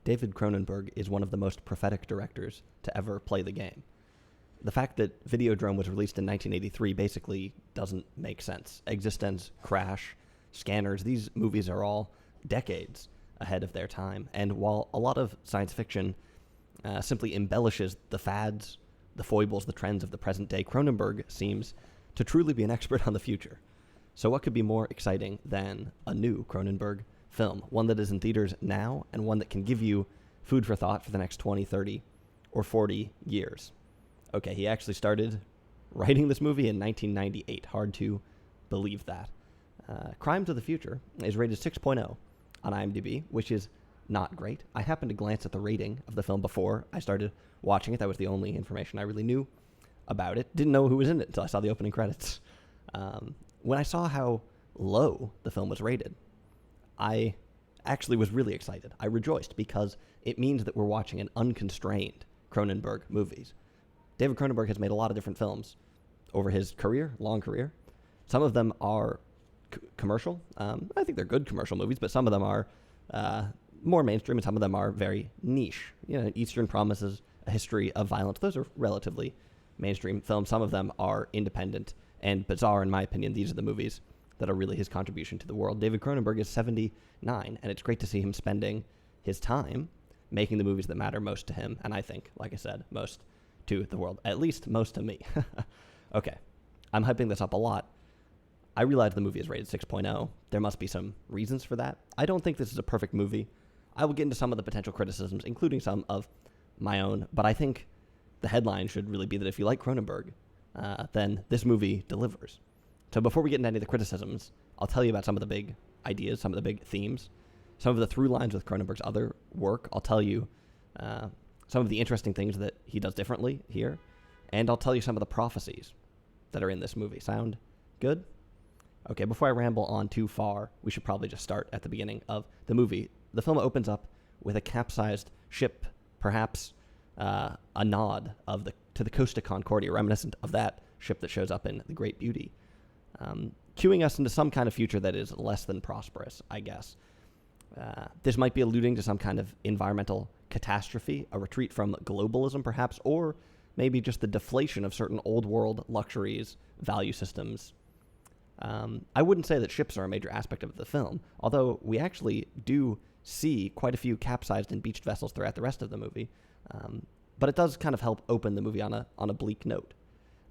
David Cronenberg is one of the most prophetic directors to ever play the game. The fact that Videodrome was released in 1983 basically doesn't make sense. Existence, Crash, Scanners, these movies are all decades ahead of their time. And while a lot of science fiction simply embellishes the fads, the foibles, the trends of the present day, Cronenberg seems to truly be an expert on the future. So what could be more exciting than a new Cronenberg film, one that is in theaters now and one that can give you food for thought for the next 20, 30, or 40 years? Okay, he actually started writing this movie in 1998. Hard to believe that. Crimes of the Future is rated 6.0 on IMDb, which is not great. I happened to glance at the rating of the film before I started watching it. That was the only information I really knew about it. Didn't know who was in it until I saw the opening credits. When I saw how low the film was rated, I actually was really excited. I rejoiced because it means that we're watching an unconstrained Cronenberg movies. David Cronenberg has made a lot of different films over his career, long career. Some of them are commercial. I think they're good commercial movies, but some of them are more mainstream, and some of them are very niche. You know, Eastern Promises, A History of Violence. Those are relatively mainstream films. Some of them are independent and bizarre, in my opinion. These are the movies that are really his contribution to the world. David Cronenberg is 79, and it's great to see him spending his time making the movies that matter most to him, and I think, like I said, most to the world. At least most to me. Okay, I'm hyping this up a lot. I realize the movie is rated 6.0. There must be some reasons for that. I don't think this is a perfect movie. I will get into some of the potential criticisms, including some of my own, but I think the headline should really be that if you like Cronenberg, then this movie delivers. So before we get into any of the criticisms, I'll tell you about some of the big ideas, some of the big themes, some of the through lines with Cronenberg's other work. I'll tell you some of the interesting things that he does differently here, and I'll tell you some of the prophecies that are in this movie. Sound good? Okay, before I ramble on too far, we should probably just start at the beginning of the movie. The film opens up with a capsized ship, perhaps a nod to the Costa Concordia, reminiscent of that ship that shows up in The Great Beauty, cueing us into some kind of future that is less than prosperous, I guess. This might be alluding to some kind of environmental catastrophe, a retreat from globalism, perhaps, or maybe just the deflation of certain old world luxuries, value systems. I wouldn't say that ships are a major aspect of the film, although we actually do see quite a few capsized and beached vessels throughout the rest of the movie. But it does kind of help open the movie on a bleak note.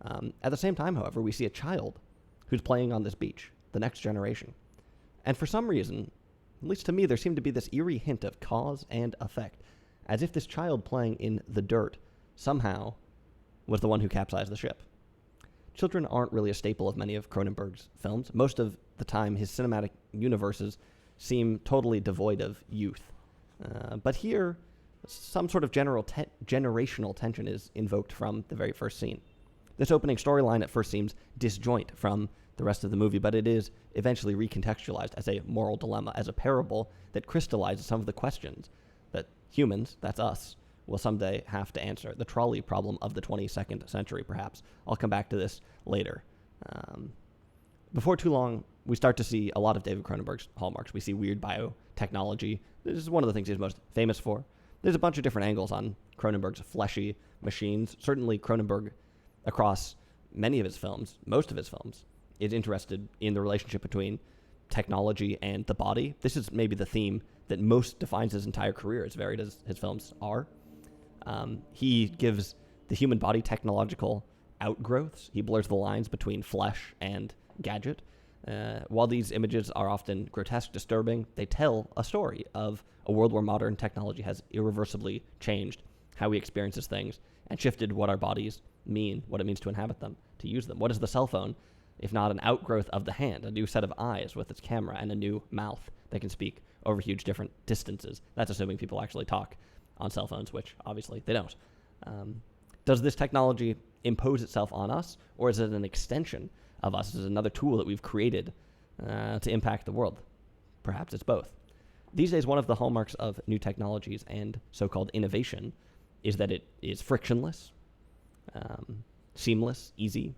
At the same time, however, we see a child who's playing on this beach, the next generation. And for some reason, at least to me, there seemed to be this eerie hint of cause and effect, as if this child playing in the dirt somehow was the one who capsized the ship. Children aren't really a staple of many of Cronenberg's films. Most of the time, his cinematic universes seem totally devoid of youth. But here, some sort of generational tension is invoked from the very first scene. This opening storyline at first seems disjoint from the rest of the movie, but it is eventually recontextualized as a moral dilemma, as a parable that crystallizes some of the questions that humans, that's us, will someday have to answer. The trolley problem of the 22nd century, perhaps. I'll come back to this later. Before too long, we start to see a lot of David Cronenberg's hallmarks. We see weird biotechnology. This is one of the things he's most famous for. There's a bunch of different angles on Cronenberg's fleshy machines. Certainly Cronenberg, across many of his films, most of his films, is interested in the relationship between technology and the body. This is maybe the theme that most defines his entire career, as varied as his films are. He gives the human body technological outgrowths. He blurs the lines between flesh and gadget. While these images are often grotesque, disturbing, they tell a story of a world where modern technology has irreversibly changed how we experience things and shifted what our bodies mean, what it means to inhabit them, to use them. What is the cell phone, if not an outgrowth of the hand, a new set of eyes with its camera and a new mouth that can speak over huge different distances? That's assuming people actually talk on cell phones, which obviously they don't. Does this technology impose itself on us, or is it an extension of us? Is it another tool that we've created to impact the world? Perhaps it's both. These days, one of the hallmarks of new technologies and so-called innovation is that it is frictionless, seamless, easy.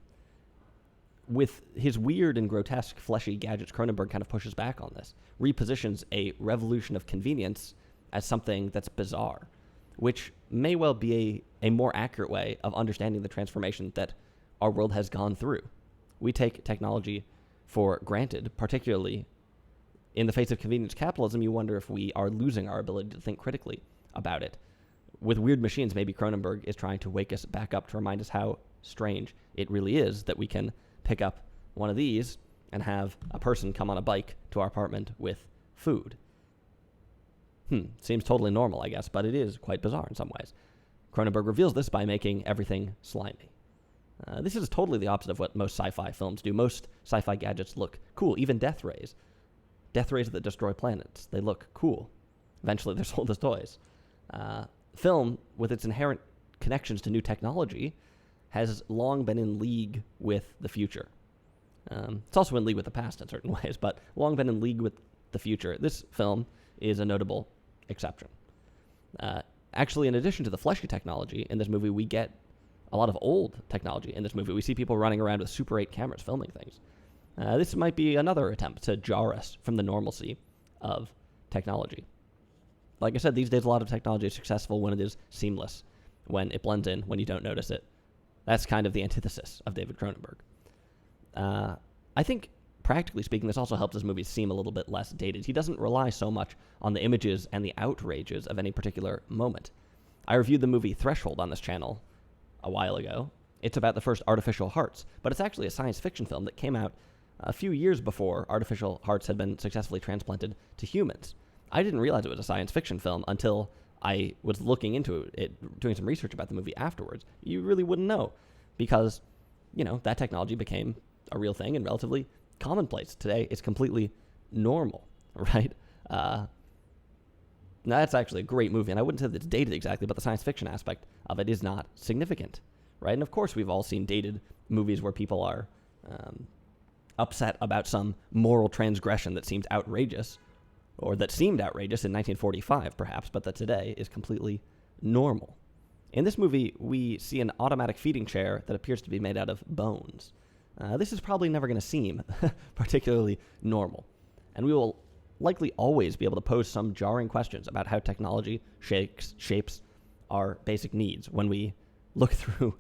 With his weird and grotesque fleshy gadgets, Cronenberg kind of pushes back on this, repositions a revolution of convenience as something that's bizarre, which may well be a more accurate way of understanding the transformation that our world has gone through. We take technology for granted, particularly in the face of convenience capitalism. You wonder if we are losing our ability to think critically about it. With weird machines, maybe Cronenberg is trying to wake us back up to remind us how strange it really is that we can pick up one of these and have a person come on a bike to our apartment with food. Seems totally normal, I guess, but it is quite bizarre in some ways. Cronenberg reveals this by making everything slimy. This is totally the opposite of what most sci-fi films do. Most sci-fi gadgets look cool, even death rays. Death rays that destroy planets. They look cool. Eventually, they're sold as toys. Film, with its inherent connections to new technology, has long been in league with the future. It's also in league with the past in certain ways, but long been in league with the future. This film is a notable exception. Actually, in addition to the fleshy technology in this movie, we get a lot of old technology in this movie. We see people running around with Super 8 cameras filming things. This might be another attempt to jar us from the normalcy of technology. Like I said, these days a lot of technology is successful when it is seamless, when it blends in, when you don't notice it. That's kind of the antithesis of David Cronenberg. I think, practically speaking, this also helps his movies seem a little bit less dated. He doesn't rely so much on the images and the outrages of any particular moment. I reviewed the movie Threshold on this channel a while ago. It's about the first artificial hearts, but it's actually a science fiction film that came out a few years before artificial hearts had been successfully transplanted to humans. I didn't realize it was a science fiction film until I was looking into it, doing some research about the movie afterwards. You really wouldn't know because, that technology became a real thing and relatively commonplace. Today, it's completely normal, right? Now, that's actually a great movie, and I wouldn't say that it's dated exactly, but the science fiction aspect of it is not significant, right? And of course, we've all seen dated movies where people are upset about some moral transgression that seemed outrageous, or that seemed outrageous in 1945, perhaps, but that today is completely normal. In this movie, we see an automatic feeding chair that appears to be made out of bones. This is probably never going to seem particularly normal, and we will likely always be able to pose some jarring questions about how technology shapes our basic needs when we look through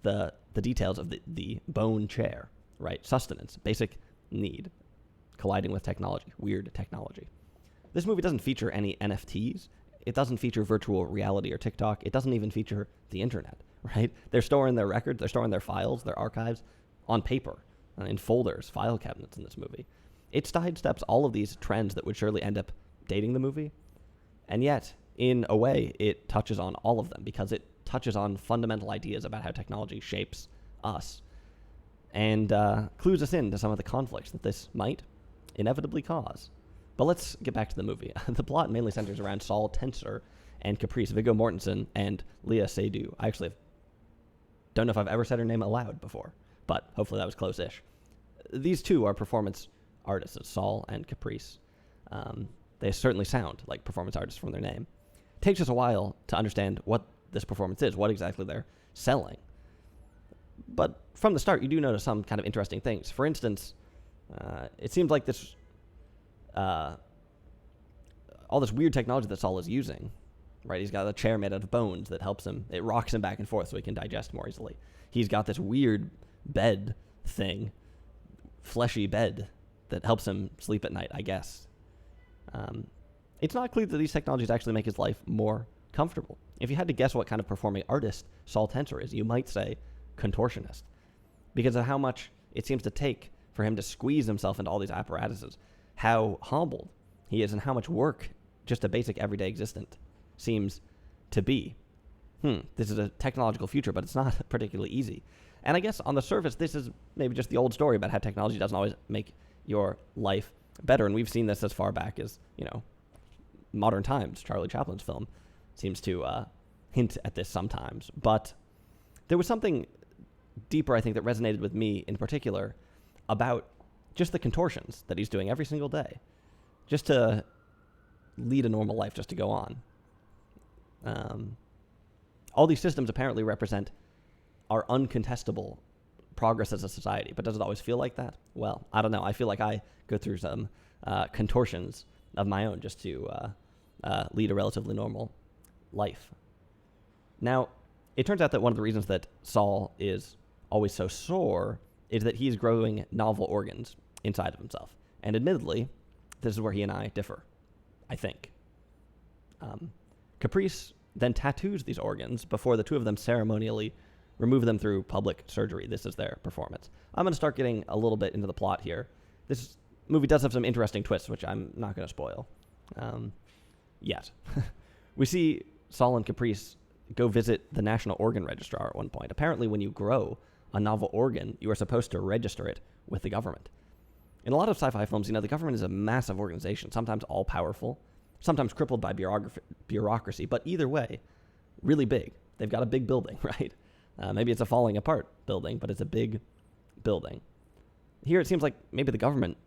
the details of the bone chair, right? Sustenance, basic need, colliding with technology, weird technology. This movie doesn't feature any NFTs. It doesn't feature virtual reality or TikTok. It doesn't even feature the internet, right? They're storing their records, they're storing their files, their archives on paper, in folders, file cabinets in this movie. It sidesteps all of these trends that would surely end up dating the movie, and yet, in a way, it touches on all of them because it touches on fundamental ideas about how technology shapes us and clues us into some of the conflicts that this might inevitably cause. But let's get back to the movie. The plot mainly centers around Saul Tenser and Caprice, Viggo Mortensen, and Léa Seydoux. I actually don't know if I've ever said her name aloud before, but hopefully that was close-ish. These two are performance artists, Saul and Caprice. They certainly sound like performance artists from their name. It takes us a while to understand what this performance is, what exactly they're selling. But from the start, you do notice some kind of interesting things. For instance, it seems like this, all this weird technology that Saul is using, right? He's got a chair made out of bones that helps him. It rocks him back and forth so he can digest more easily. He's got this weird bed thing, fleshy bed that helps him sleep at night, I guess. It's not clear that these technologies actually make his life more comfortable. If you had to guess what kind of performing artist Saul Tenser is, you might say contortionist, because of how much it seems to take for him to squeeze himself into all these apparatuses, how humbled he is, and how much work just a basic everyday existence seems to be. This is a technological future, but it's not particularly easy. And I guess on the surface, this is maybe just the old story about how technology doesn't always make your life better. And we've seen this as far back as, modern times. Charlie Chaplin's film seems to hint at this sometimes. But there was something deeper, I think, that resonated with me in particular about just the contortions that he's doing every single day, just to lead a normal life, just to go on. All these systems apparently represent our uncontestable progress as a society, but does it always feel like that? Well, I don't know. I feel like I go through some contortions of my own just to lead a relatively normal life. Now, it turns out that one of the reasons that Saul is always so sore is that he's growing novel organs inside of himself. And admittedly, this is where he and I differ, I think. Caprice then tattoos these organs before the two of them ceremonially remove them through public surgery. This is their performance. I'm going to start getting a little bit into the plot here. This movie does have some interesting twists, which I'm not going to spoil yet. We see Saul and Caprice go visit the National Organ Registrar at one point. Apparently, when you grow a novel organ, you are supposed to register it with the government. In a lot of sci-fi films, the government is a massive organization, sometimes all-powerful, sometimes crippled by bureaucracy, but either way, really big. They've got a big building, right? Maybe it's a falling apart building, but it's a big building. Here it seems like maybe the government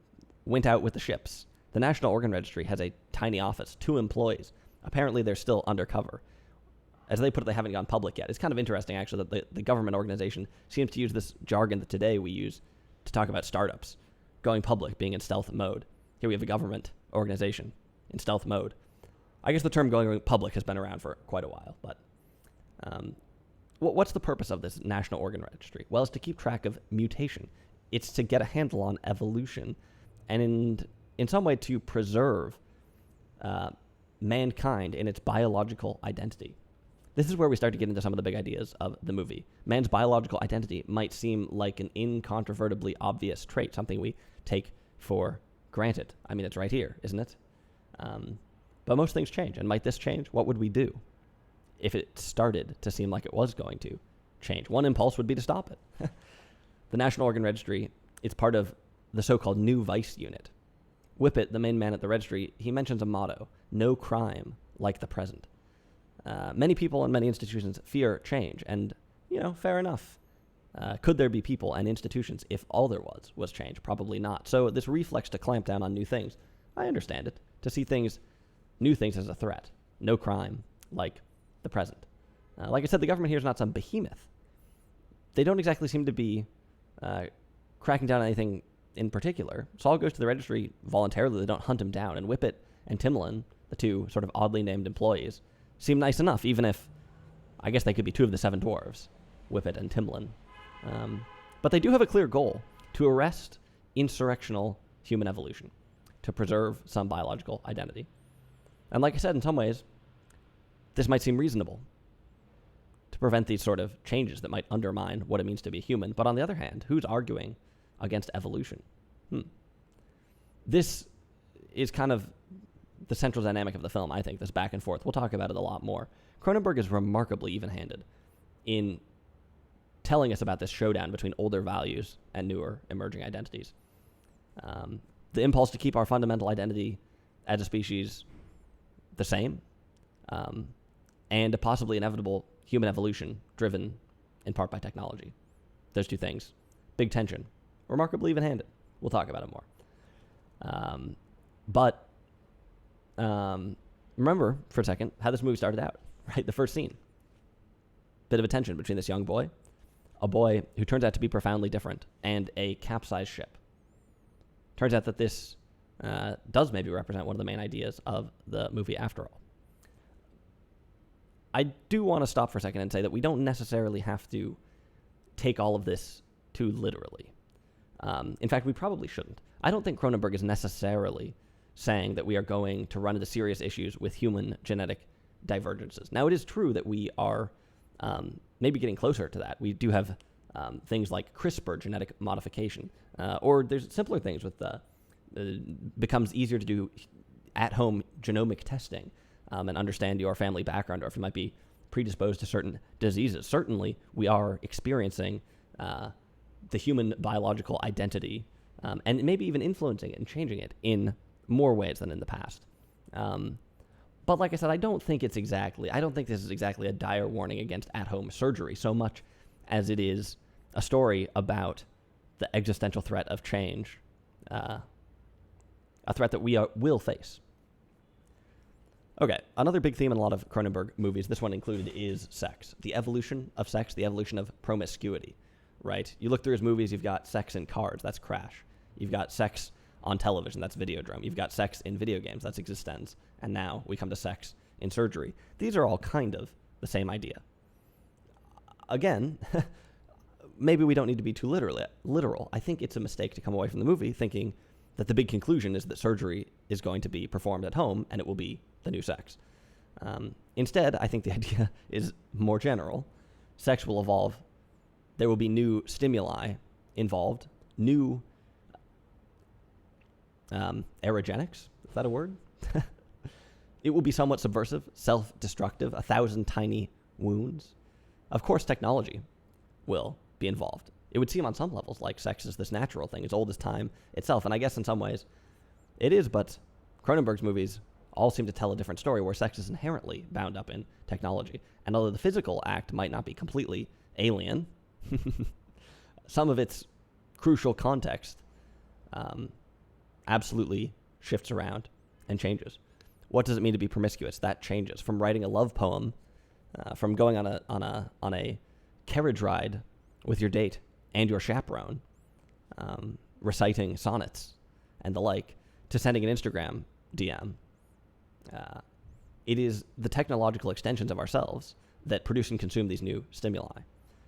went out with the ships. The National Organ Registry has a tiny office, 2 employees. Apparently they're still undercover. As they put it, they haven't gone public yet. It's kind of interesting, actually, that the government organization seems to use this jargon that today we use to talk about startups. Going public, being in stealth mode. Here we have a government organization in stealth mode. I guess the term going public has been around for quite a while, but what's the purpose of this National Organ Registry? Well, it's to keep track of mutation. It's to get a handle on evolution, and in some way to preserve mankind in its biological identity. This is where we start to get into some of the big ideas of the movie. Man's biological identity might seem like an incontrovertibly obvious trait, something we take for granted. I mean, it's right here, isn't it? But most things change, and might this change? What would we do if it started to seem like it was going to change? One impulse would be to stop it. The National Organ Registry, it's part of the so-called New Vice Unit. Whippet, the main man at the registry, he mentions a motto, no crime like the present. Many people and many institutions fear change, and, fair enough. Could there be people and institutions if all there was change? Probably not. So this reflex to clamp down on new things, I understand it. To see new things as a threat. No crime like the present. Like I said, the government here is not some behemoth. They don't exactly seem to be cracking down on anything in particular. Saul goes to the registry voluntarily. They don't hunt him down. And Whippet and Timlin, the 2 sort of oddly named employees, seem nice enough, even if I guess they could be 2 of the 7 dwarves, Whippet and Timlin. But they do have a clear goal, to arrest insurrectional human evolution, to preserve some biological identity. And like I said, in some ways, this might seem reasonable, to prevent these sort of changes that might undermine what it means to be human. But on the other hand, who's arguing against evolution? This is kind of the central dynamic of the film, I think, this back and forth. We'll talk about it a lot more. Cronenberg is remarkably even-handed in telling us about this showdown between older values and newer emerging identities. The impulse to keep our fundamental identity as a species the same, and a possibly inevitable human evolution driven in part by technology. Those 2 things. Big tension. Remarkably even-handed. We'll talk about it more. But remember for a second how this movie started out, right? The first scene. Bit of a tension between this young boy, a boy who turns out to be profoundly different, and a capsized ship. Turns out that this does maybe represent one of the main ideas of the movie after all. I do want to stop for a second and say that we don't necessarily have to take all of this too literally. In fact, we probably shouldn't. I don't think Cronenberg is necessarily saying that we are going to run into serious issues with human genetic divergences. Now, it is true that we are maybe getting closer to that. We do have things like CRISPR, genetic modification, or there's simpler things with becomes easier to do at-home genomic testing and understand your family background, or if you might be predisposed to certain diseases. Certainly, we are experiencing the human biological identity and maybe even influencing it and changing it in more ways than in the past. But like I said, I don't think this is exactly a dire warning against at-home surgery so much as it is a story about the existential threat of change, a threat that we will face. Okay, another big theme in a lot of Cronenberg movies, this one included, is sex. The evolution of sex, the evolution of promiscuity, right? You look through his movies, you've got sex in cars, that's Crash. You've got sex on television. That's Videodrome. You've got sex in video games. That's Existenz. And now we come to sex in surgery. These are all kind of the same idea. Again, maybe we don't need to be too literal. I think it's a mistake to come away from the movie thinking that the big conclusion is that surgery is going to be performed at home and it will be the new sex. Instead, I think the idea is more general. Sex will evolve. There will be new stimuli involved, new erogenics. Is that a word? It will be somewhat subversive, self-destructive, 1,000 tiny wounds. Of course, technology will be involved. It would seem on some levels like sex is this natural thing, as old as time itself. And I guess in some ways it is, but Cronenberg's movies all seem to tell a different story where sex is inherently bound up in technology. And although the physical act might not be completely alien, some of its crucial context absolutely shifts around and changes. What does it mean to be promiscuous? That changes. From writing a love poem, from going on a carriage ride with your date and your chaperone, reciting sonnets and the like, to sending an Instagram DM. It is the technological extensions of ourselves that produce and consume these new stimuli.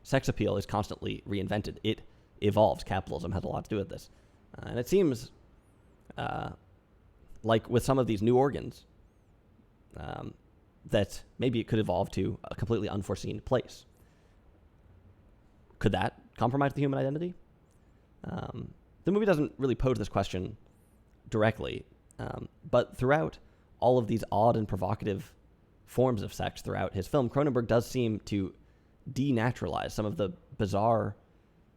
Sex appeal is constantly reinvented. It evolves. Capitalism has a lot to do with this. And it seems like with some of these new organs, that maybe it could evolve to a completely unforeseen place. Could that compromise the human identity? The movie doesn't really pose this question directly, but throughout all of these odd and provocative forms of sex throughout his film, Cronenberg does seem to denaturalize some of the bizarre,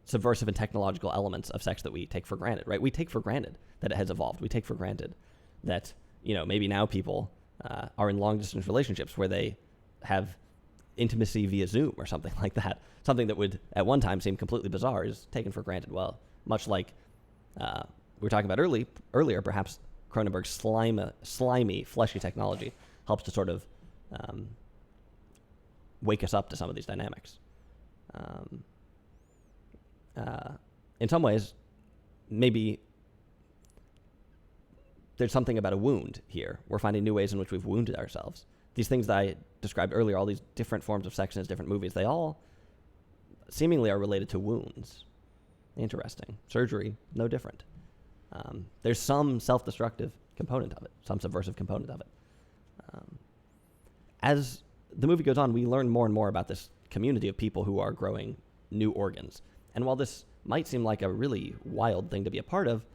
subversive, and technological elements of sex that we take for granted, right? We take for granted that it has evolved. We take for granted that, maybe now people are in long-distance relationships where they have intimacy via Zoom or something like that. Something that would, at one time, seem completely bizarre is taken for granted. Well, much like we were talking about earlier, perhaps Cronenberg's slimy, fleshy technology helps to sort of wake us up to some of these dynamics. In some ways, maybe there's something about a wound here. We're finding new ways in which we've wounded ourselves. These things that I described earlier, all these different forms of sex in different movies, they all seemingly are related to wounds. Interesting. Surgery, no different. There's some self-destructive component of it, some subversive component of it. As the movie goes on, we learn more and more about this community of people who are growing new organs. And while this might seem like a really wild thing to be a part of,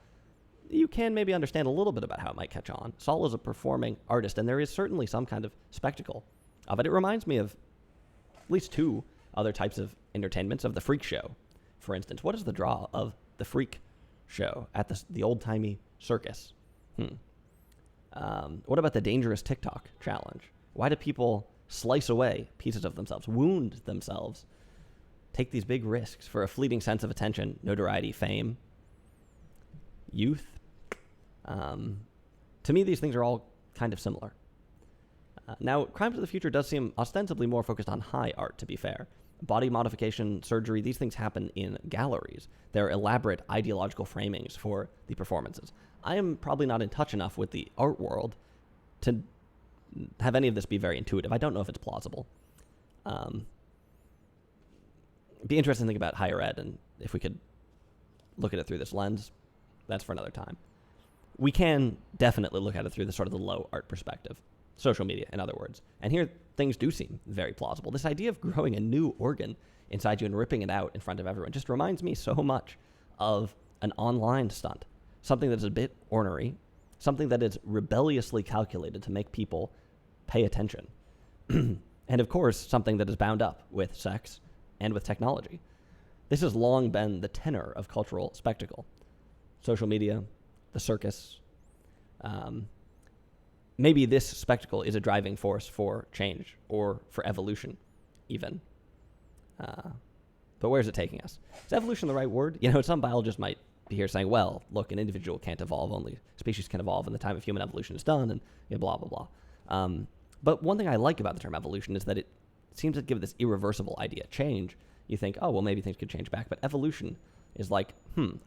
you can maybe understand a little bit about how it might catch on. Saul is a performing artist, and there is certainly some kind of spectacle of it. It reminds me of at least two other types of entertainments, of the freak show, for instance. What is the draw of the freak show at the old-timey circus? What about the dangerous TikTok challenge? Why do people slice away pieces of themselves, wound themselves, take these big risks for a fleeting sense of attention, notoriety, fame, youth? To me, these things are all kind of similar. Now, Crimes of the Future does seem ostensibly more focused on high art, to be fair. Body modification, surgery, these things happen in galleries. They're elaborate ideological framings for the performances. I am probably not in touch enough with the art world to have any of this be very intuitive. I don't know if it's plausible. It'd be interesting to think about higher ed, and if we could look at it through this lens. That's for another time. We can definitely look at it through the sort of the low art perspective. Social media, in other words. And here, things do seem very plausible. This idea of growing a new organ inside you and ripping it out in front of everyone just reminds me so much of an online stunt. Something that is a bit ornery, something that is rebelliously calculated to make people pay attention. And of course, something that is bound up with sex and with technology. This has long been the tenor of cultural spectacle. Social media, the circus. Maybe this spectacle is a driving force for change or for evolution, even. But where's it taking us? Is evolution the right word? Some biologists might be here saying, well, look, an individual can't evolve, only species can evolve, and the time of human evolution is done, and blah, blah, blah. But one thing I like about the term evolution is that it seems to give this irreversible idea. Change, you think, oh, well, maybe things could change back. But evolution is like,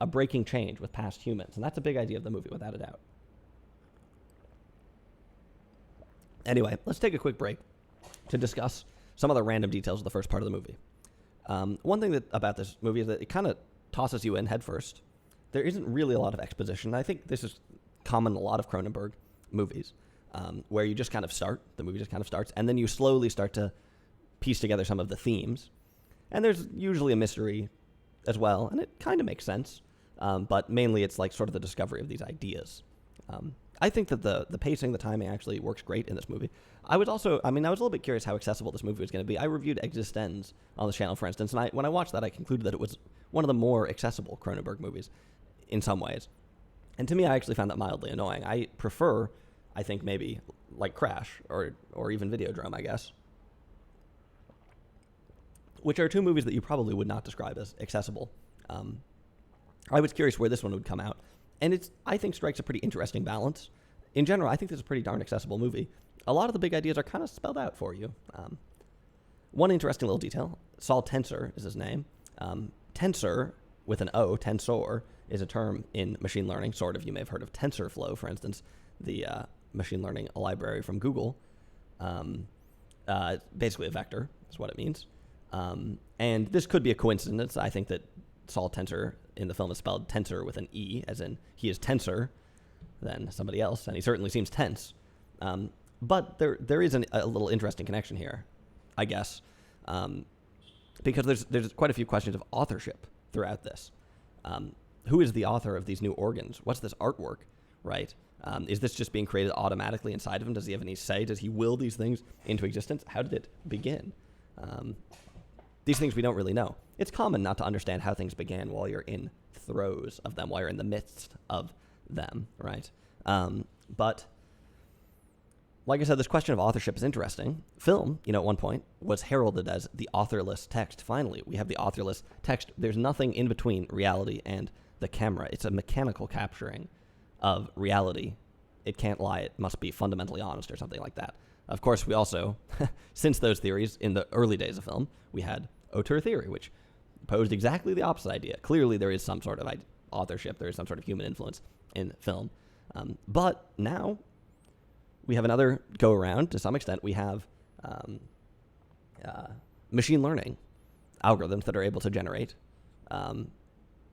a breaking change with past humans. And that's a big idea of the movie, without a doubt. Anyway, let's take a quick break to discuss some of the random details of the first part of the movie. One thing about this movie is that it kind of tosses you in head first. There isn't really a lot of exposition. I think this is common in a lot of Cronenberg movies, where you just kind of start, the movie just kind of starts, and then you slowly start to piece together some of the themes. And there's usually a mystery as well, and it kind of makes sense, but mainly it's like sort of the discovery of these ideas. I think that the pacing, the timing actually works great in this movie. I was a little bit curious how accessible this movie was going to be. I reviewed Existenz on the channel, for instance, and when I watched that, I concluded that it was one of the more accessible Cronenberg movies in some ways. And to me, I actually found that mildly annoying. I prefer, I think, maybe like Crash or even Videodrome, I guess, which are two movies that you probably would not describe as accessible. I was curious where this one would come out, and I think strikes a pretty interesting balance. In general, I think this is a pretty darn accessible movie. A lot of the big ideas are kind of spelled out for you. One interesting little detail, Saul Tensor is his name. Tensor, with an O, tensor, is a term in machine learning, sort of. You may have heard of TensorFlow, for instance, the machine learning library from Google. Basically a vector is what it means. And this could be a coincidence. I think that Saul Tensor in the film is spelled Tensor with an E, as in he is tenser than somebody else, and he certainly seems tense. But there is a little interesting connection here, I guess, because there's quite a few questions of authorship throughout this. Who is the author of these new organs? What's this artwork, right? Is this just being created automatically inside of him? Does he have any say? Does he will these things into existence? How did it begin? These things we don't really know. It's common not to understand how things began while you're in throes of them, while you're in the midst of them, right? But like I said, this question of authorship is interesting. Film, at one point, was heralded as the authorless text. Finally, we have the authorless text. There's nothing in between reality and the camera. It's a mechanical capturing of reality. It can't lie. It must be fundamentally honest or something like that. Of course, we also, since those theories in the early days of film, we had auteur theory, which posed exactly the opposite idea. Clearly, there is some sort of authorship. There is some sort of human influence in film. But now we have another go-around. To some extent, we have machine learning algorithms that are able to generate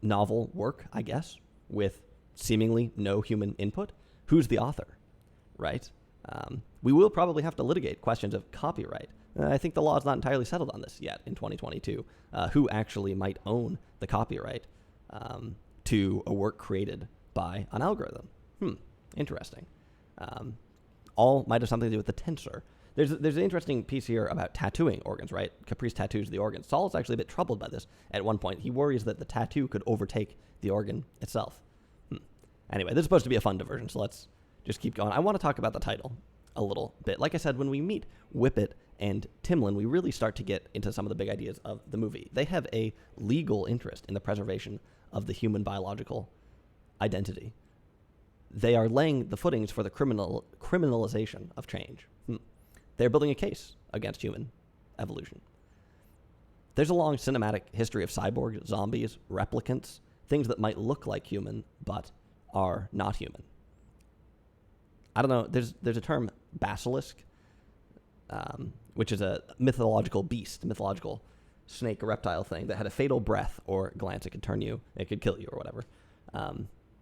novel work, I guess, with seemingly no human input. Who's the author, right? We will probably have to litigate questions of copyright. I think the law is not entirely settled on this yet in 2022. Who actually might own the copyright to a work created by an algorithm? Interesting. All might have something to do with the tensor. There's an interesting piece here about tattooing organs, right? Caprice tattoos the organs. Saul is actually a bit troubled by this at one point. He worries that the tattoo could overtake the organ itself. Anyway, this is supposed to be a fun diversion, so let's just keep going. I want to talk about the title a little bit. Like I said, when we meet Whippet and Timlin, we really start to get into some of the big ideas of the movie. They have a legal interest in the preservation of the human biological identity. They are laying the footings for the criminalization of change. They're building a case against human evolution. There's a long cinematic history of cyborgs, zombies, replicants, things that might look like human but are not human. I don't know. There's a term, basilisk, which is a mythological beast, mythological snake or reptile thing that had a fatal breath or glance. It could kill you or whatever.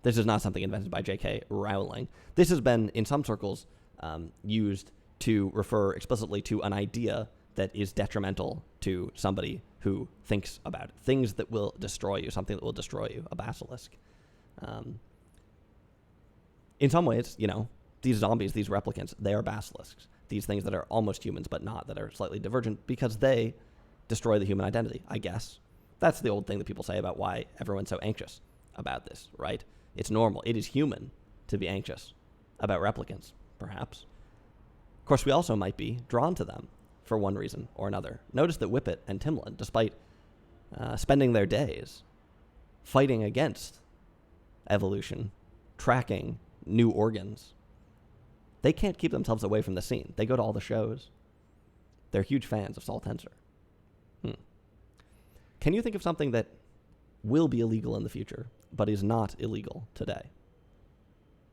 This is not something invented by J.K. Rowling. This has been, in some circles, used to refer explicitly to an idea that is detrimental to somebody who thinks about it. Things that will destroy you, something that will destroy you, a basilisk. In some ways, these zombies, these replicants, they are basilisks. These things that are almost humans but not, that are slightly divergent because they destroy the human identity, I guess. That's the old thing that people say about why everyone's so anxious about this, right? It's normal. It is human to be anxious about replicants, perhaps. Of course, we also might be drawn to them for one reason or another. Notice that Whippet and Timlin, despite spending their days fighting against evolution, tracking new organs, they can't keep themselves away from the scene. They go to all the shows. They're huge fans of Saul Tensor. Can you think of something that will be illegal in the future, but is not illegal today.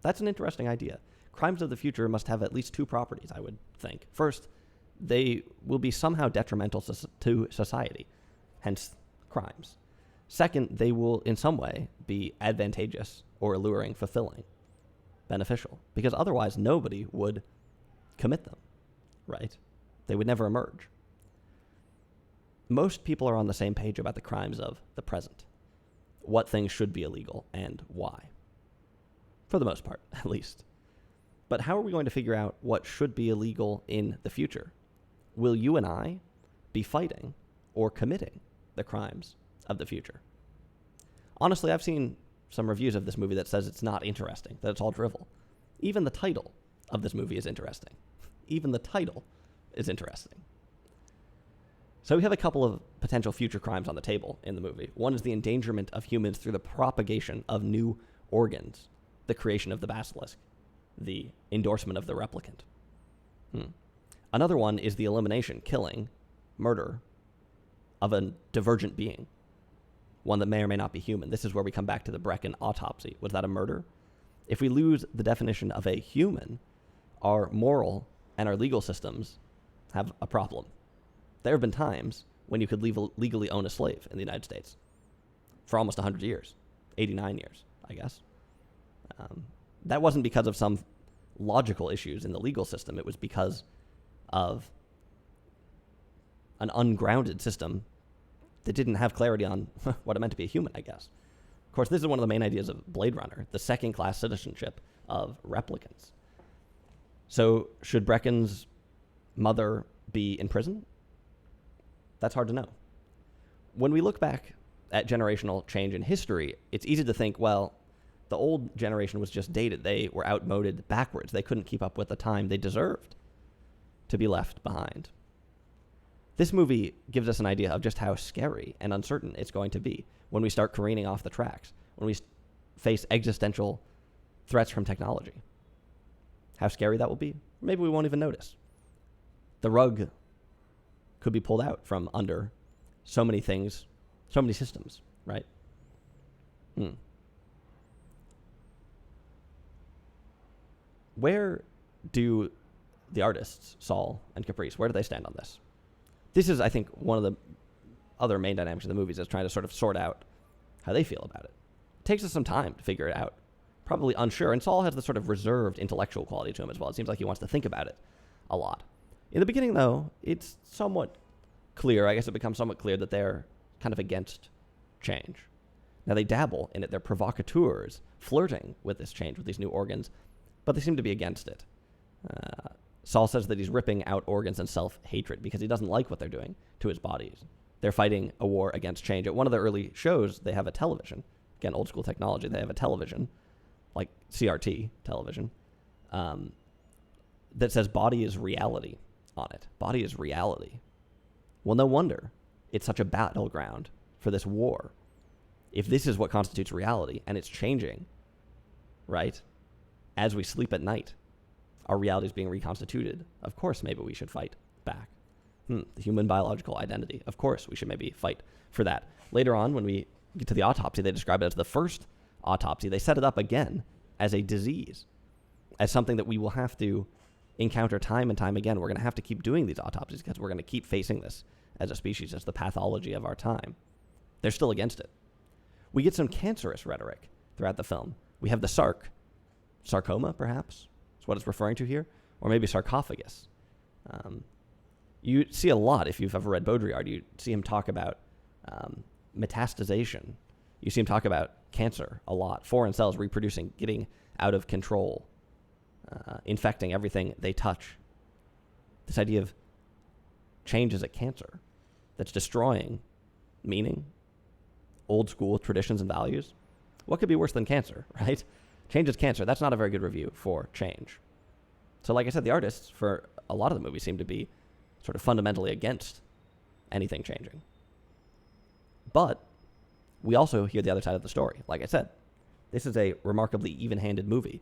That's an interesting idea. Crimes of the future must have at least two properties, I would think. First, they will be somehow detrimental to society, hence crimes. Second, they will in some way be advantageous or alluring, fulfilling, beneficial, because otherwise nobody would commit them, right? They would never emerge. Most people are on the same page about the crimes of the present, what things should be illegal and why. For the most part, at least. But how are we going to figure out what should be illegal in the future? Will you and I be fighting or committing the crimes of the future? Honestly, I've seen some reviews of this movie that says it's not interesting, that it's all drivel. Even the title of this movie is interesting. Even the title is interesting. So we have a couple of potential future crimes on the table in the movie. One is the endangerment of humans through the propagation of new organs, the creation of the basilisk, the endorsement of the replicant. Another one is the elimination, killing, murder of a divergent being, one that may or may not be human. This is where we come back to the Brecken autopsy. Was that a murder? If we lose the definition of a human, our moral and our legal systems have a problem. There have been times when you could legally own a slave in the United States for almost 100 years, 89 years, I guess. That wasn't because of some logical issues in the legal system. It was because of an ungrounded system that didn't have clarity on what it meant to be a human, I guess. Of course, this is one of the main ideas of Blade Runner, the second-class citizenship of replicants. So should Brecken's mother be in prison? That's hard to know. When we look back at generational change in history, it's easy to think, well, the old generation was just dated. They were outmoded backwards. They couldn't keep up with the time. They deserved to be left behind. This movie gives us an idea of just how scary and uncertain it's going to be when we start careening off the tracks, when we face existential threats from technology. How scary that will be? Maybe we won't even notice. The rug could be pulled out from under so many things, so many systems, right? Where do the artists, Saul and Caprice, where do they stand on this? This is, I think, one of the other main dynamics of the movies is trying to sort of sort out how they feel about it. It takes us some time to figure it out. Probably unsure. And Saul has this sort of reserved intellectual quality to him as well. It seems like he wants to think about it a lot. In the beginning, though, it's somewhat clear. I guess it becomes somewhat clear that they're kind of against change. Now, they dabble in it. They're provocateurs, flirting with this change, with these new organs, but they seem to be against it. Saul says that he's ripping out organs and self-hatred because he doesn't like what they're doing to his bodies. They're fighting a war against change. At one of the early shows, they have a television. Again, old school technology. They have a television, like CRT television, that says body is reality on it. Body is reality. Well, no wonder it's such a battleground for this war. If this is what constitutes reality and it's changing, right, as we sleep at night, our reality is being reconstituted. Of course, maybe we should fight back. The human biological identity. Of course, we should maybe fight for that. Later on, when we get to the autopsy, they describe it as the first autopsy. They set it up again as a disease, as something that we will have to encounter time and time again. We're going to have to keep doing these autopsies because we're going to keep facing this as a species, as the pathology of our time. They're still against it. We get some cancerous rhetoric throughout the film. We have the sark, sarcoma, perhaps, is what it's referring to here, or maybe sarcophagus. You see a lot, if you've ever read Baudrillard, you see him talk about metastasization. You see him talk about cancer a lot, foreign cells reproducing, getting out of control, infecting everything they touch. This idea of change as a cancer that's destroying meaning, old school traditions and values. What could be worse than cancer, right? Change is cancer. That's not a very good review for change. So like I said, the artists for a lot of the movie seem to be sort of fundamentally against anything changing. But we also hear the other side of the story. Like I said, this is a remarkably even-handed movie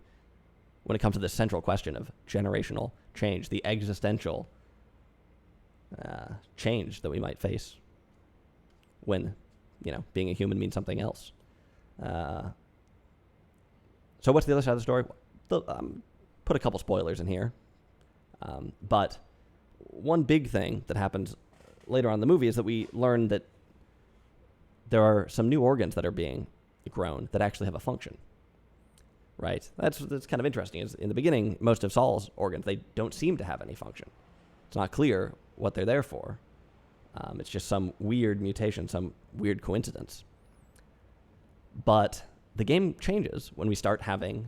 when it comes to this central question of generational change, the existential change that we might face when being a human means something else. So what's the other side of the story? Put a couple spoilers in here. But one big thing that happens later on in the movie is that we learn that there are some new organs that are being grown that actually have a function, right? That's kind of interesting. Is in the beginning, most of Saul's organs, they don't seem to have any function. It's not clear what they're there for. It's just some weird mutation, some weird coincidence. But the game changes when we start having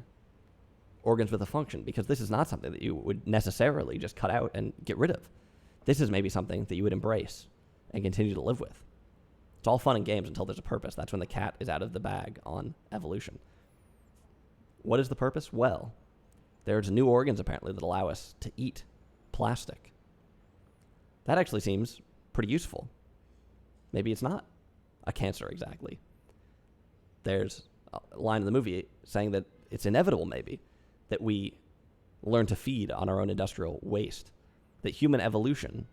organs with a function, because this is not something that you would necessarily just cut out and get rid of. This is maybe something that you would embrace and continue to live with. It's all fun and games until there's a purpose. That's when the cat is out of the bag on evolution. What is the purpose? Well, there's new organs apparently that allow us to eat plastic. That actually seems pretty useful. Maybe it's not a cancer exactly. There's a line in the movie saying that it's inevitable maybe that we learn to feed on our own industrial waste, that human evolution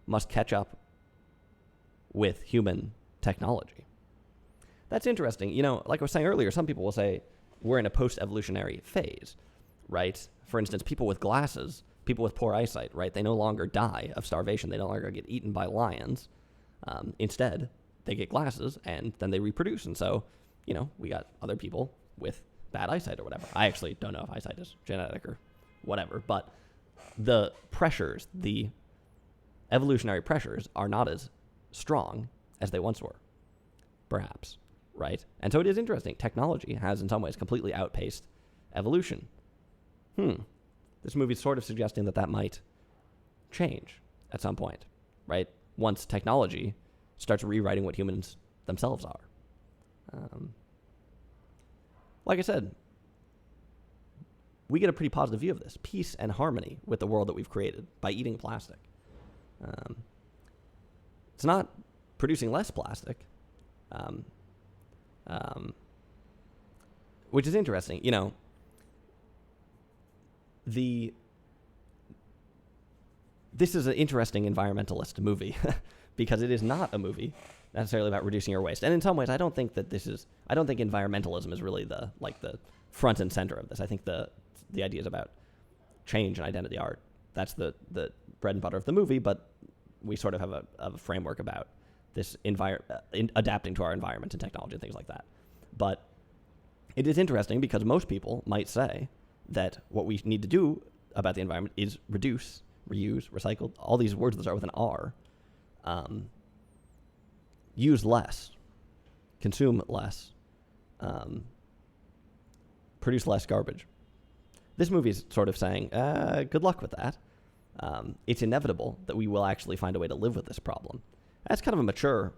must catch up with human technology. That's interesting. Like I was saying earlier, some people will say we're in a post-evolutionary phase, right? For instance, people with glasses, people with poor eyesight, right? They no longer die of starvation. They no longer get eaten by lions. Instead, they get glasses and then they reproduce. And so, we got other people with bad eyesight or whatever. I actually don't know if eyesight is genetic or whatever, but the pressures, the evolutionary pressures are not as strong as they once were, perhaps, right? And so it is interesting. Technology has in some ways completely outpaced evolution. This movie's sort of suggesting that might change at some point, right? Once technology starts rewriting what humans themselves are. Like I said, we get a pretty positive view of this. Peace and harmony with the world that we've created by eating plastic. It's not producing less plastic, which is interesting. This is an interesting environmentalist movie because it is not a movie necessarily about reducing your waste. And in some ways, I don't think environmentalism is really the front and center of this. I think the ideas about change and identity art, that's the bread and butter of the movie, but we sort of have a framework about this adapting to our environment and technology and things like that. But it is interesting because most people might say that what we need to do about the environment is reduce, reuse, recycle, all these words that start with an R, use less, consume less, produce less garbage. This movie is sort of saying, good luck with that. It's inevitable that we will actually find a way to live with this problem. That's kind of a mature,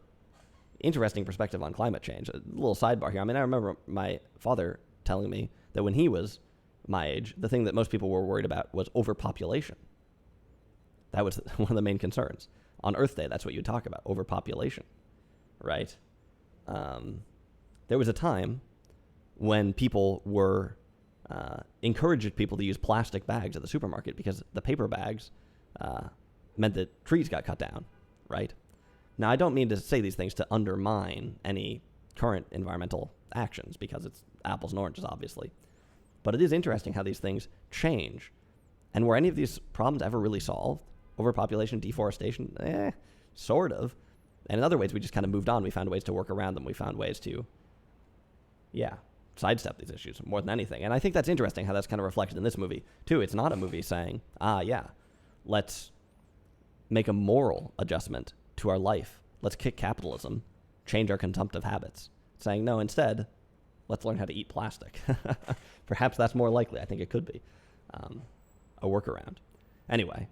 interesting perspective on climate change. A little sidebar here. I remember my father telling me that when he was my age, the thing that most people were worried about was overpopulation. That was one of the main concerns. On Earth Day, that's what you talk about, overpopulation, right? There was a time when people were encouraged people to use plastic bags at the supermarket because the paper bags meant that trees got cut down, right? Now, I don't mean to say these things to undermine any current environmental actions because it's apples and oranges, obviously. But it is interesting how these things change. And were any of these problems ever really solved? Overpopulation, deforestation? Sort of. And in other ways, we just kind of moved on. We found ways to work around them. We found ways to, sidestep these issues more than anything. And I think that's interesting how that's kind of reflected in this movie, too. It's not a movie saying, let's make a moral adjustment to our life. Let's kick capitalism, change our consumptive habits. It's saying, no, instead, let's learn how to eat plastic. Perhaps that's more likely. I think it could be a workaround. Anyway,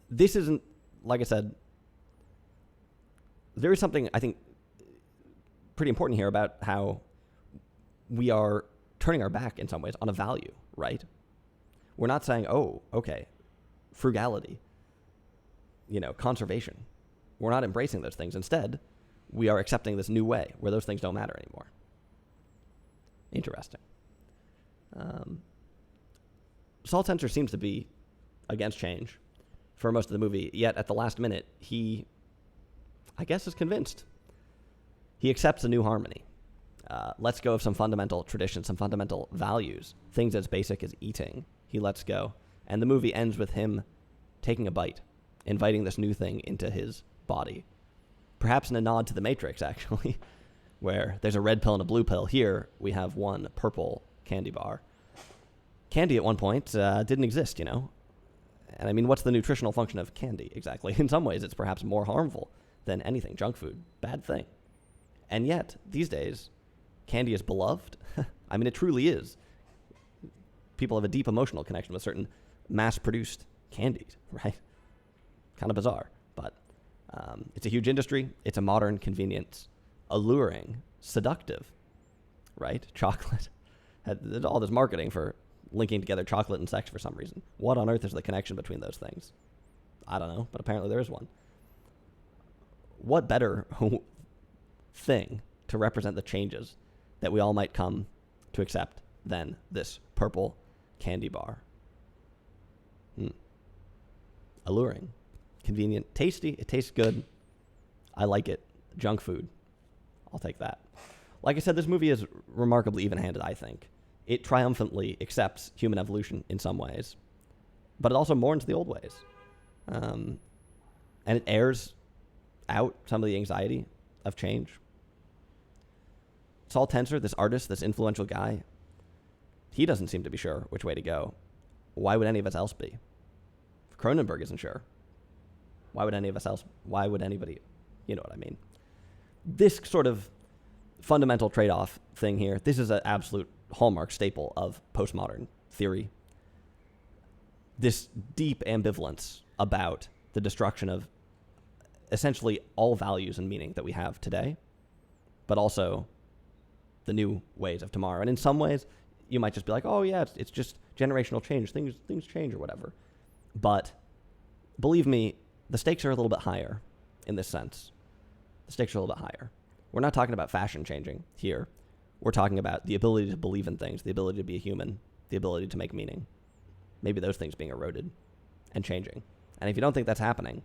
this isn't, like I said, there is something I think pretty important here about how we are turning our back in some ways on a value, right? We're not saying, frugality, conservation. We're not embracing those things. Instead, we are accepting this new way where those things don't matter anymore. Interesting. Saul Tenser seems to be against change for most of the movie, yet at the last minute, he I guess, is convinced. He accepts a new harmony. Lets go of some fundamental traditions, some fundamental values, things as basic as eating. He lets go. And the movie ends with him taking a bite, inviting this new thing into his body. Perhaps in a nod to The Matrix, actually, where there's a red pill and a blue pill. Here, we have one purple candy bar. Candy at one point didn't exist, you know? And I mean, what's the nutritional function of candy, exactly? In some ways, it's perhaps more harmful than anything. Junk food, bad thing. And yet, these days, candy is beloved. I mean, it truly is. People have a deep emotional connection with certain mass-produced candies, right? Kind of bizarre, but it's a huge industry. It's a modern convenience, alluring, seductive, right? Chocolate. There's all this marketing for linking together chocolate and sex for some reason. What on earth is the connection between those things? I don't know, but apparently there is one. What better thing to represent the changes that we all might come to accept than this purple candy bar? Alluring, convenient, tasty. It tastes good. I like it. Junk food. I'll take that. Like I said, this movie is remarkably even-handed, I think. It triumphantly accepts human evolution in some ways, but it also mourns the old ways. And it airs out some of the anxiety of change. Saul Tenser, this artist, this influential guy, he doesn't seem to be sure which way to go. Why would any of us else be? Cronenberg isn't sure. Why would any of us else? Why would anybody? You know what I mean. This sort of fundamental trade-off thing here, this is an absolute hallmark staple of postmodern theory. This deep ambivalence about the destruction of essentially all values and meaning that we have today, but also the new ways of tomorrow. And in some ways, you might just be like, oh yeah, it's just generational change. Things change or whatever. But believe me, the stakes are a little bit higher in this sense. The stakes are a little bit higher. We're not talking about fashion changing here. We're talking about the ability to believe in things, the ability to be a human, the ability to make meaning. Maybe those things being eroded and changing. And if you don't think that's happening,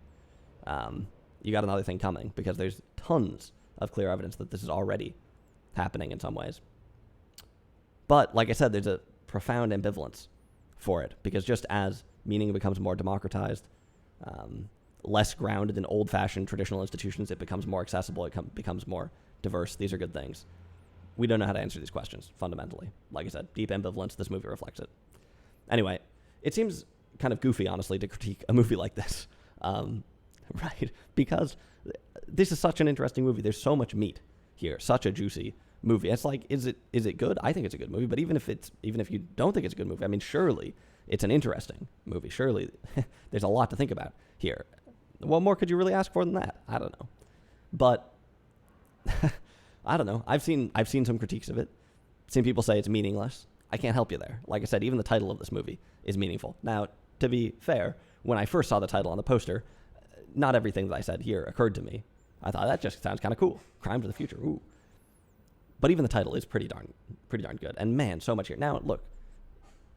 you got another thing coming, because there's tons of clear evidence that this is already happening in some ways. But like I said, there's a profound ambivalence for it, because just as meaning becomes more democratized, less grounded in old-fashioned traditional institutions, it becomes more accessible, it becomes more diverse. These are good things. We don't know how to answer these questions, fundamentally. Like I said, deep ambivalence, this movie reflects it. Anyway, it seems kind of goofy, honestly, to critique a movie like this, right? Because this is such an interesting movie. There's so much meat here, such a juicy movie. It's like, is it good? I think it's a good movie, but even if you don't think it's a good movie, I mean, surely it's an interesting movie. Surely there's a lot to think about here. What more could you really ask for than that? I don't know. But I don't know. I've seen some critiques of it. Seen people say it's meaningless. I can't help you there. Like I said, even the title of this movie is meaningful. Now, to be fair, when I first saw the title on the poster, not everything that I said here occurred to me. I thought, that just sounds kind of cool. Crimes of the Future. Ooh. But even the title is pretty darn good. And man, so much here. Now, look,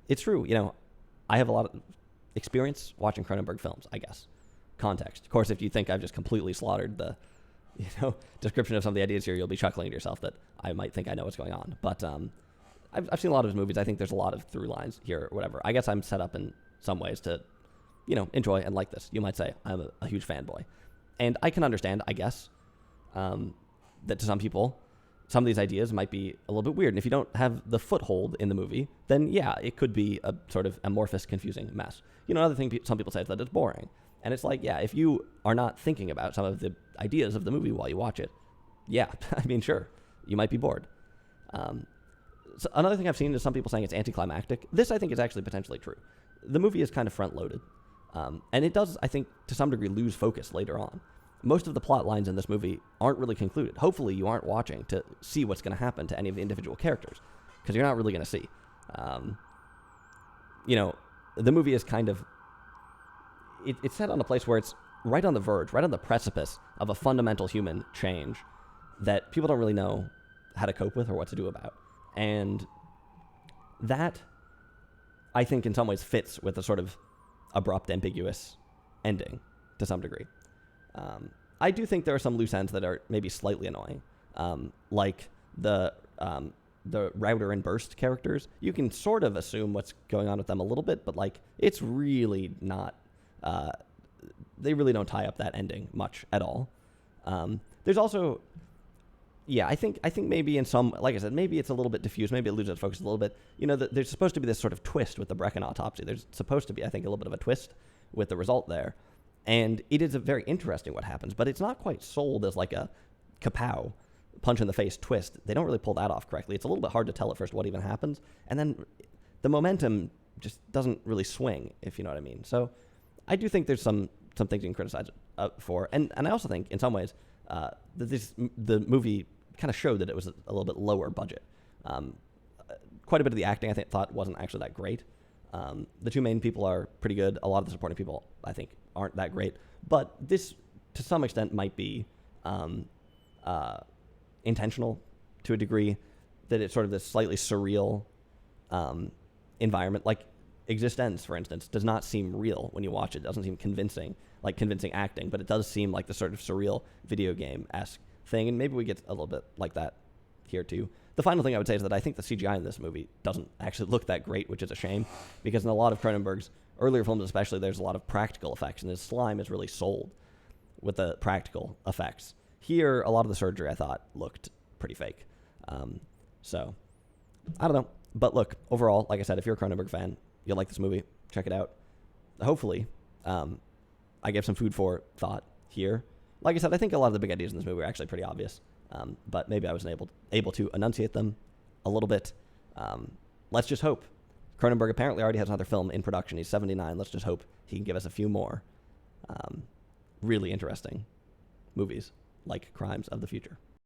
it's true. You know, I have a lot of experience watching Cronenberg films, I guess. Context. Of course, if you think I've just completely slaughtered the, description of some of the ideas here, you'll be chuckling to yourself that I might think I know what's going on. But I've seen a lot of his movies. I think there's a lot of through lines here or whatever. I guess I'm set up in some ways to, enjoy and like this. You might say I'm a huge fanboy. And I can understand, I guess, that to some people, some of these ideas might be a little bit weird. And if you don't have the foothold in the movie, then yeah, it could be a sort of amorphous, confusing mess. Another thing some people say is that it's boring. And it's like, yeah, if you are not thinking about some of the ideas of the movie while you watch it, yeah, I mean, sure, you might be bored. So another thing I've seen is some people saying it's anticlimactic. This, I think, is actually potentially true. The movie is kind of front-loaded. And it does, I think, to some degree, lose focus later on. Most of the plot lines in this movie aren't really concluded. Hopefully, you aren't watching to see what's going to happen to any of the individual characters, because you're not really going to see. The movie is kind of... It's set on a place where it's right on the verge, right on the precipice of a fundamental human change that people don't really know how to cope with or what to do about. And that, I think, in some ways fits with a sort of abrupt, ambiguous ending to some degree. I do think there are some loose ends that are maybe slightly annoying, like the router and burst characters. You can sort of assume what's going on with them a little bit, but like it's really not. They really don't tie up that ending much at all. There's also, yeah, I think maybe in some, like I said, maybe it's a little bit diffused. Maybe it loses its focus a little bit. You know, there's supposed to be this sort of twist with the Brecken autopsy. There's supposed to be, I think, a little bit of a twist with the result there. And it is a very interesting what happens, but it's not quite sold as like a kapow, punch in the face twist. They don't really pull that off correctly. It's a little bit hard to tell at first what even happens. And then the momentum just doesn't really swing, if you know what I mean. So I do think there's some things you can criticize for. And I also think, in some ways, that the movie kind of showed that it was a little bit lower budget. Quite a bit of the acting, I thought wasn't actually that great. The two main people are pretty good. A lot of the supporting people, I think, aren't that great. But this, to some extent, might be intentional to a degree, that it's sort of this slightly surreal environment. Like Existence, for instance, does not seem real when you watch it. It doesn't seem convincing acting, but it does seem like the sort of surreal video game-esque thing, and maybe we get a little bit like that here too. The final thing I would say is that I think the CGI in this movie doesn't actually look that great, which is a shame, because in a lot of Cronenberg's earlier films especially, there's a lot of practical effects, and his slime is really sold with the practical effects. Here, a lot of the surgery I thought looked pretty fake. So, I don't know. But look, overall, like I said, if you're a Cronenberg fan, you'll like this movie. Check it out. Hopefully, I gave some food for thought here. Like I said, I think a lot of the big ideas in this movie are actually pretty obvious, but maybe I wasn't able to enunciate them a little bit. Let's just hope. Cronenberg apparently already has another film in production. He's 79. Let's just hope he can give us a few more really interesting movies like Crimes of the Future.